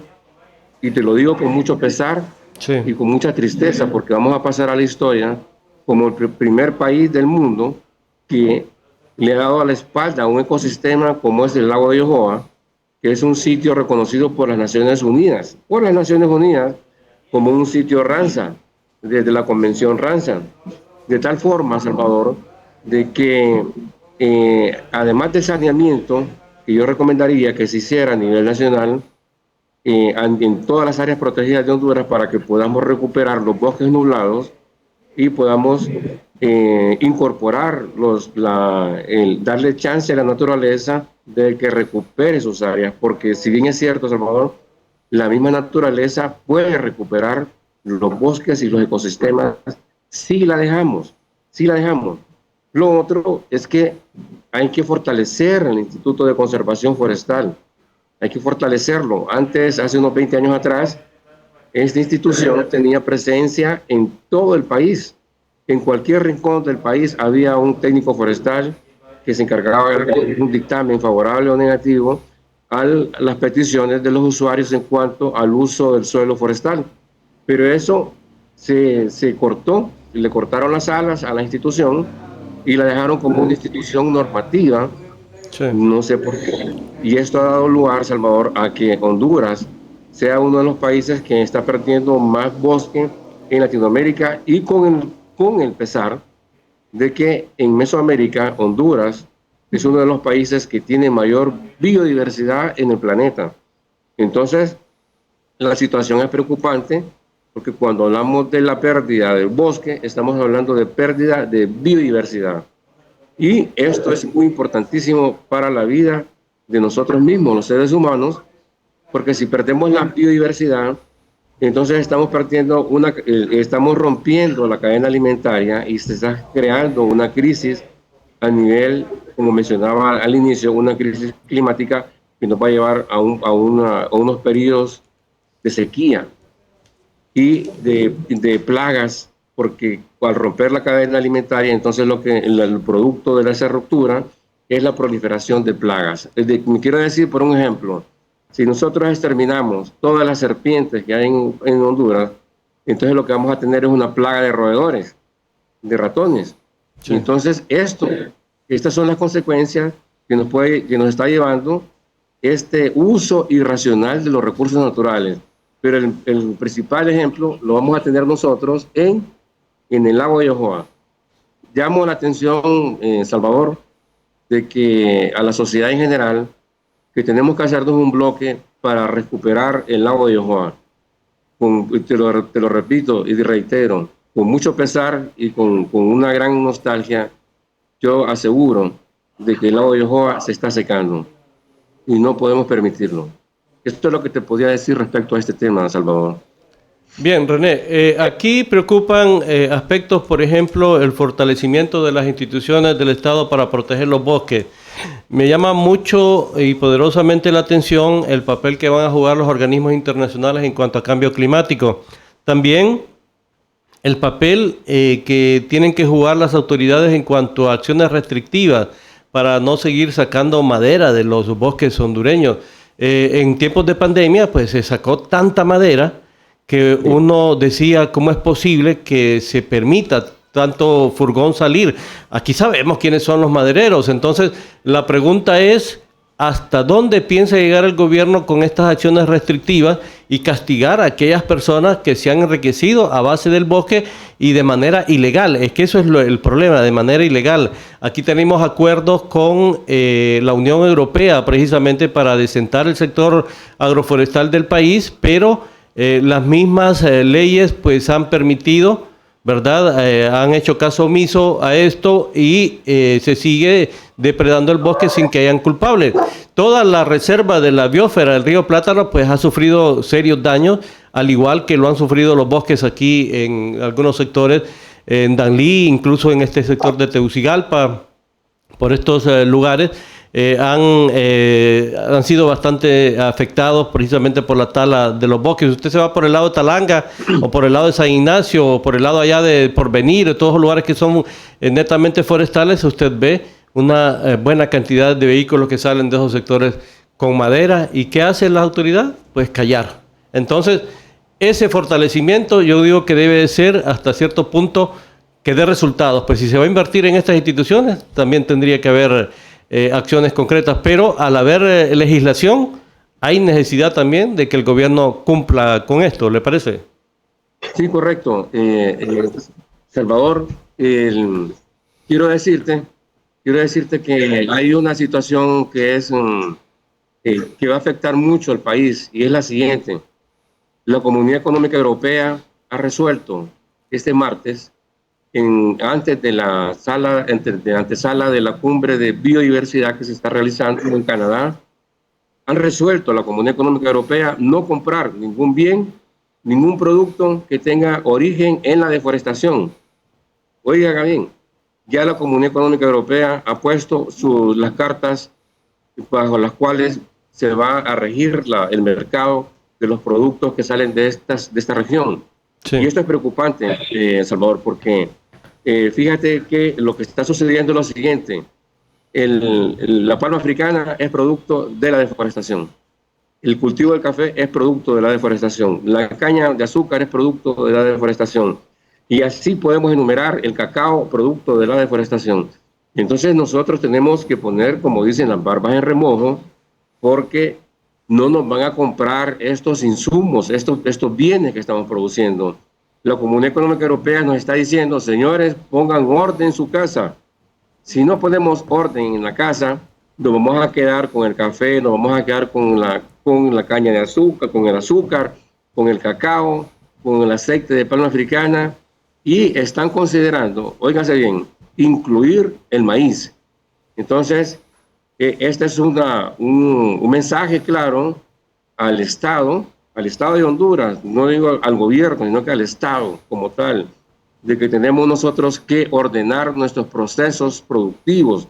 y te lo digo con mucho pesar, sí, y con mucha tristeza, porque vamos a pasar a la historia como el primer país del mundo que le ha dado a la espalda a un ecosistema como es el lago de Yohoa, que es un sitio reconocido por las Naciones Unidas, como un sitio Ramsar, desde la Convención Ramsar. De tal forma, Salvador, de que además del saneamiento, que yo recomendaría que se hiciera a nivel nacional, en todas las áreas protegidas de Honduras, para que podamos recuperar los bosques nublados y podamos incorporar darle chance a la naturaleza de que recupere sus áreas, porque si bien es cierto, Salvador, la misma naturaleza puede recuperar los bosques y los ecosistemas si la dejamos. Lo otro es que hay que fortalecer el Instituto de Conservación Forestal. Hay que fortalecerlo. Antes, hace unos 20 años atrás, esta institución tenía presencia en todo el país. En cualquier rincón del país había un técnico forestal que se encargaba de un dictamen favorable o negativo a las peticiones de los usuarios en cuanto al uso del suelo forestal. Pero eso se cortó, le cortaron las alas a la institución y la dejaron como una institución normativa. Sí. No sé por qué. Y esto ha dado lugar, Salvador, a que Honduras sea uno de los países que está perdiendo más bosque en Latinoamérica, y con el pesar de que en Mesoamérica Honduras es uno de los países que tiene mayor biodiversidad en el planeta. Entonces, la situación es preocupante, porque cuando hablamos de la pérdida del bosque, estamos hablando de pérdida de biodiversidad. Y esto es muy importantísimo para la vida de nosotros mismos, los seres humanos, porque si perdemos la biodiversidad, entonces estamos rompiendo la cadena alimentaria y se está creando una crisis a nivel, como mencionaba al inicio, una crisis climática que nos va a llevar a unos periodos de sequía y de plagas, porque al romper la cadena alimentaria, entonces el producto de esa ruptura es la proliferación de plagas. Me quiero decir, por un ejemplo, si nosotros exterminamos todas las serpientes que hay en Honduras, entonces lo que vamos a tener es una plaga de roedores, de ratones. Sí. Entonces estas son las consecuencias que nos está llevando este uso irracional de los recursos naturales. Pero el principal ejemplo lo vamos a tener nosotros en el lago de Yohoa. Llamo la atención, Salvador, de que a la sociedad en general, que tenemos que hacernos un bloque para recuperar el lago de Yohoa. Te lo repito y reitero, con mucho pesar y con una gran nostalgia, yo aseguro de que el lago de Yohoa se está secando y no podemos permitirlo. Esto es lo que te podía decir respecto a este tema, Salvador. Bien, René, aquí preocupan aspectos, por ejemplo, el fortalecimiento de las instituciones del Estado para proteger los bosques. Me llama mucho y poderosamente la atención el papel que van a jugar los organismos internacionales en cuanto a cambio climático. También el papel que tienen que jugar las autoridades en cuanto a acciones restrictivas para no seguir sacando madera de los bosques hondureños. En tiempos de pandemia, pues se sacó tanta madera que uno decía, ¿cómo es posible que se permita tanto furgón salir? Aquí sabemos quiénes son los madereros. Entonces, la pregunta es, ¿hasta dónde piensa llegar el gobierno con estas acciones restrictivas y castigar a aquellas personas que se han enriquecido a base del bosque y de manera ilegal? Es que eso es el problema, de manera ilegal. Aquí tenemos acuerdos con la Unión Europea precisamente para desentar el sector agroforestal del país, pero las mismas leyes pues han permitido, ¿verdad? Han hecho caso omiso a esto y se sigue depredando el bosque sin que hayan culpables. Toda la reserva de la biosfera del río Plátano pues ha sufrido serios daños, al igual que lo han sufrido los bosques aquí en algunos sectores, en Danlí, incluso en este sector de Tegucigalpa, por estos lugares. Han sido bastante afectados precisamente por la tala de los bosques. Usted se va por el lado de Talanga o por el lado de San Ignacio o por el lado allá de Porvenir, de todos los lugares que son netamente forestales, usted ve una buena cantidad de vehículos que salen de esos sectores con madera. ¿Y qué hace la autoridad? Pues callar. Entonces, ese fortalecimiento yo digo que debe ser hasta cierto punto que dé resultados. Pues si se va a invertir en estas instituciones, también tendría que haber acciones concretas, pero al haber legislación hay necesidad también de que el gobierno cumpla con esto, ¿le parece? Sí, correcto. Salvador, quiero decirte que hay una situación que es que va a afectar mucho al país y es la siguiente. La Comunidad Económica Europea ha resuelto este martes antes de la antesala de la cumbre de biodiversidad que se está realizando en Canadá, han resuelto la Comunidad Económica Europea no comprar ningún bien, ningún producto que tenga origen en la deforestación. Oigan bien, ya la Comunidad Económica Europea ha puesto las cartas bajo las cuales se va a regir el mercado de los productos que salen de esta región. Sí. Y esto es preocupante, Salvador, porque fíjate que lo que está sucediendo es lo siguiente. La palma africana es producto de la deforestación. El cultivo del café es producto de la deforestación. La caña de azúcar es producto de la deforestación. Y así podemos enumerar el cacao, producto de la deforestación. Entonces nosotros tenemos que poner, como dicen, las barbas en remojo, porque no nos van a comprar estos insumos, estos bienes que estamos produciendo. La Comunidad Económica Europea nos está diciendo, señores, pongan orden en su casa. Si no ponemos orden en la casa, nos vamos a quedar con el café, nos vamos a quedar con la caña de azúcar, con el azúcar, con el cacao, con el aceite de palma africana, y están considerando, óiganse bien, incluir el maíz. Entonces, este es un mensaje claro al Estado de Honduras, no digo al gobierno, sino que al Estado como tal, de que tenemos nosotros que ordenar nuestros procesos productivos,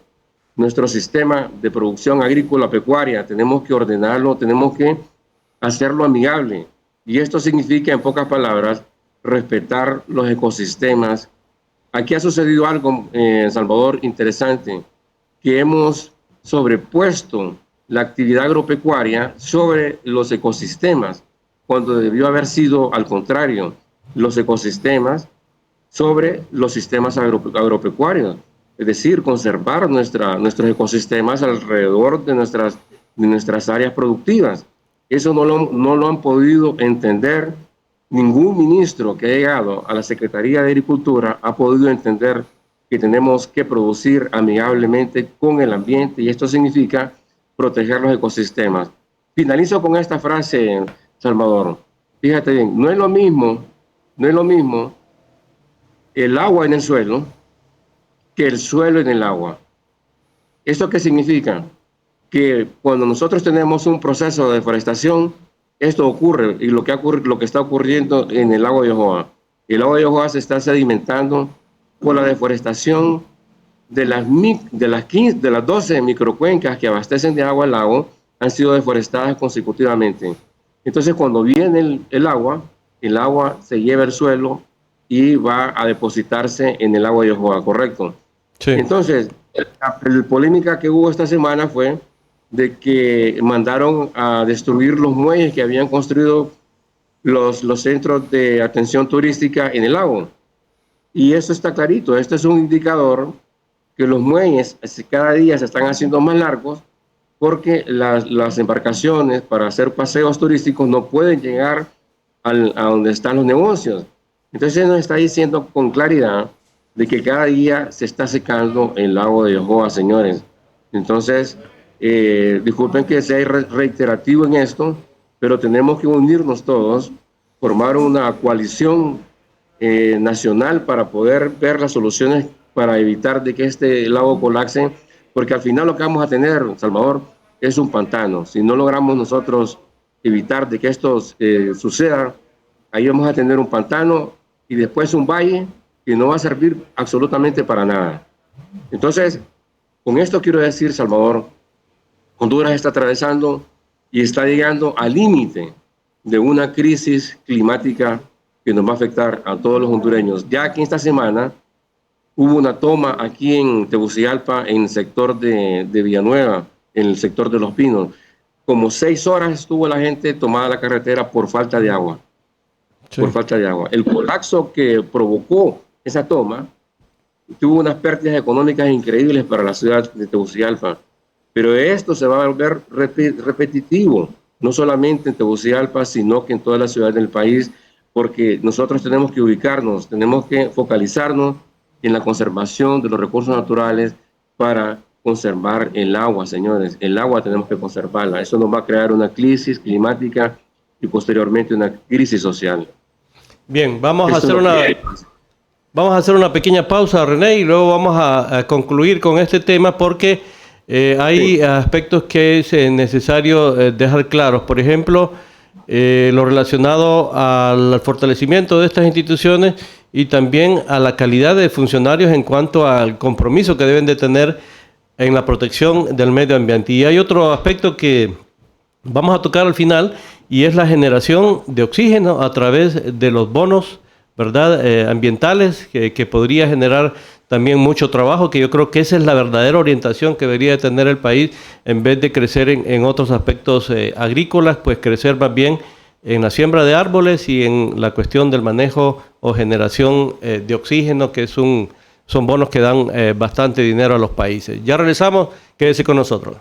nuestro sistema de producción agrícola pecuaria, tenemos que ordenarlo, tenemos que hacerlo amigable. Y esto significa, en pocas palabras, respetar los ecosistemas. Aquí ha sucedido algo, Salvador, interesante, que hemos sobrepuesto la actividad agropecuaria sobre los ecosistemas, cuando debió haber sido al contrario, los ecosistemas sobre los sistemas agropecuarios, es decir, conservar nuestros ecosistemas alrededor de nuestras áreas productivas. Eso no lo han podido entender. Ningún ministro que ha llegado a la Secretaría de Agricultura ha podido entender que tenemos que producir amigablemente con el ambiente, y esto significa proteger los ecosistemas. Finalizo con esta frase, Salvador. Fíjate bien, no es lo mismo el agua en el suelo que el suelo en el agua. ¿Esto qué significa? Que cuando nosotros tenemos un proceso de deforestación, esto ocurre, y lo que está ocurriendo en el lago de Yohoa. El lago de Yohoa se está sedimentando por la deforestación de las 12 microcuencas que abastecen de agua al lago, han sido deforestadas consecutivamente. Entonces, cuando viene el agua se lleva el suelo y va a depositarse en el lago de Yohoa, ¿correcto? Sí. Entonces, la polémica que hubo esta semana fue de que mandaron a destruir los muelles que habían construido los centros de atención turística en el lago. Y eso está clarito. Este es un indicador que los muelles cada día se están haciendo más largos porque las embarcaciones para hacer paseos turísticos no pueden llegar a donde están los negocios. Entonces nos está diciendo con claridad de que cada día se está secando el lago de Yohoa, señores. Entonces, disculpen que sea reiterativo en esto, pero tenemos que unirnos todos, formar una coalición nacional para poder ver las soluciones para evitar de que este lago colapse, porque al final lo que vamos a tener, Salvador, es un pantano. Si no logramos nosotros evitar de que esto suceda, ahí vamos a tener un pantano y después un valle que no va a servir absolutamente para nada. Entonces, con esto quiero decir, Salvador, Honduras está atravesando y está llegando al límite de una crisis climática que nos va a afectar a todos los hondureños. Ya que esta semana hubo una toma aquí en Tegucigalpa, en el sector de Villanueva, en el sector de Los Pinos. Como 6 horas estuvo la gente tomada la carretera por falta de agua. Sí. Por falta de agua. El colapso que provocó esa toma tuvo unas pérdidas económicas increíbles para la ciudad de Tegucigalpa. Pero esto se va a volver repetitivo, no solamente en Tegucigalpa, sino que en todas las ciudades del país, porque nosotros tenemos que ubicarnos, tenemos que focalizarnos en la conservación de los recursos naturales para conservar el agua, señores. El agua tenemos que conservarla. Eso nos va a crear una crisis climática y posteriormente una crisis social. Bien, vamos a hacer una pequeña pausa, René, y luego vamos a concluir con este tema porque hay aspectos que es necesario dejar claros. Por ejemplo, lo relacionado al fortalecimiento de estas instituciones y también a la calidad de funcionarios en cuanto al compromiso que deben de tener en la protección del medio ambiente. Y hay otro aspecto que vamos a tocar al final y es la generación de oxígeno a través de los bonos, ¿verdad? Ambientales que podría generar también mucho trabajo, que yo creo que esa es la verdadera orientación que debería tener el país, en vez de crecer en otros aspectos agrícolas, pues crecer más bien en la siembra de árboles y en la cuestión del manejo o generación de oxígeno, que son bonos que dan bastante dinero a los países. Ya regresamos, quédese con nosotros.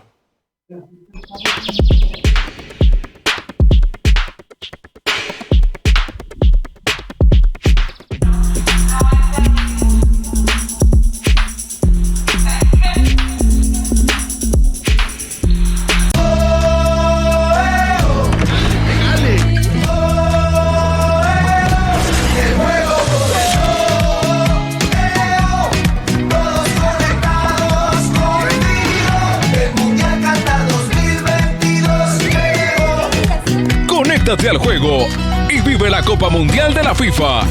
Conéctate al juego y vive la Copa Mundial de la FIFA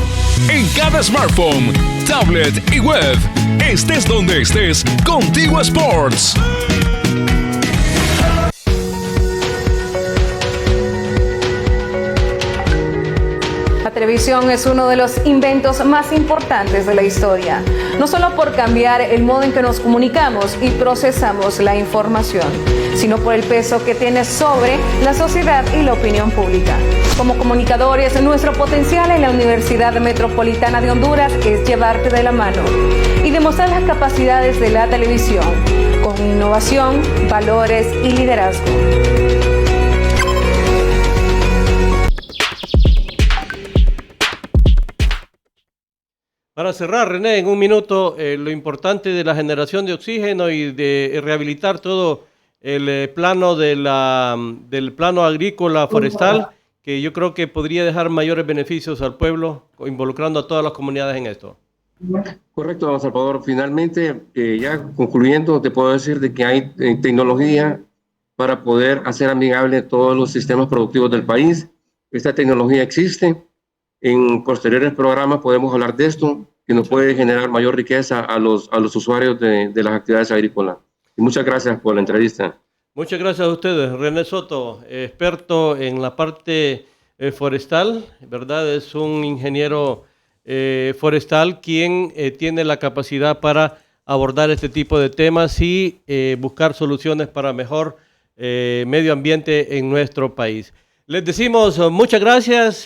en cada smartphone, tablet y web. Estés donde estés, Contigo Sports. La televisión es uno de los inventos más importantes de la historia, no solo por cambiar el modo en que nos comunicamos y procesamos la información, sino por el peso que tiene sobre la sociedad y la opinión pública. Como comunicadores, nuestro potencial en la Universidad Metropolitana de Honduras es llevarte de la mano y demostrar las capacidades de la televisión con innovación, valores y liderazgo. Para cerrar, René, en un minuto, lo importante de la generación de oxígeno y de rehabilitar todo el plano del plano agrícola forestal, que yo creo que podría dejar mayores beneficios al pueblo, involucrando a todas las comunidades en esto. Correcto, don Salvador. Finalmente, ya concluyendo, te puedo decir de que hay tecnología para poder hacer amigable todos los sistemas productivos del país. Esta tecnología existe. En posteriores programas podemos hablar de esto, que nos puede generar mayor riqueza a los usuarios de las actividades agrícolas. Y muchas gracias por la entrevista. Muchas gracias a ustedes. René Soto, experto en la parte forestal, ¿verdad? Es un ingeniero forestal quien tiene la capacidad para abordar este tipo de temas y buscar soluciones para mejor medio ambiente en nuestro país. Les decimos muchas gracias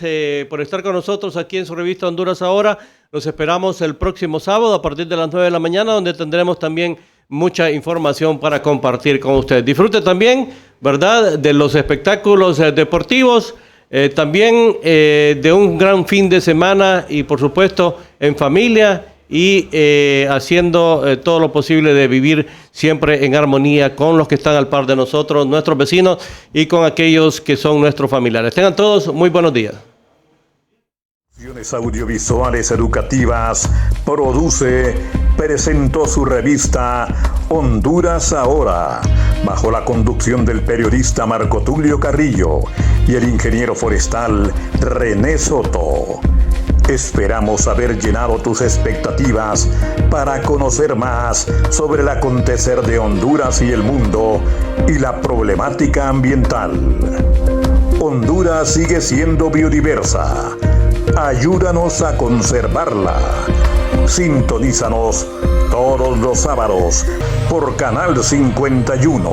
por estar con nosotros aquí en su revista Honduras Ahora. Los esperamos el próximo sábado a partir de las 9 de la mañana, donde tendremos también mucha información para compartir con ustedes. Disfrute también, ¿verdad?, de los espectáculos deportivos, también de un gran fin de semana y, por supuesto, en familia y haciendo todo lo posible de vivir siempre en armonía con los que están al par de nosotros, nuestros vecinos y con aquellos que son nuestros familiares. Tengan todos muy buenos días. Audiovisuales educativas presentó su revista Honduras Ahora, bajo la conducción del periodista Marco Tulio Carrillo y el ingeniero forestal René Soto. Esperamos haber llenado tus expectativas para conocer más sobre el acontecer de Honduras y el mundo y la problemática ambiental. Honduras sigue siendo biodiversa. Ayúdanos a conservarla. Sintonízanos todos los sábados por Canal 51.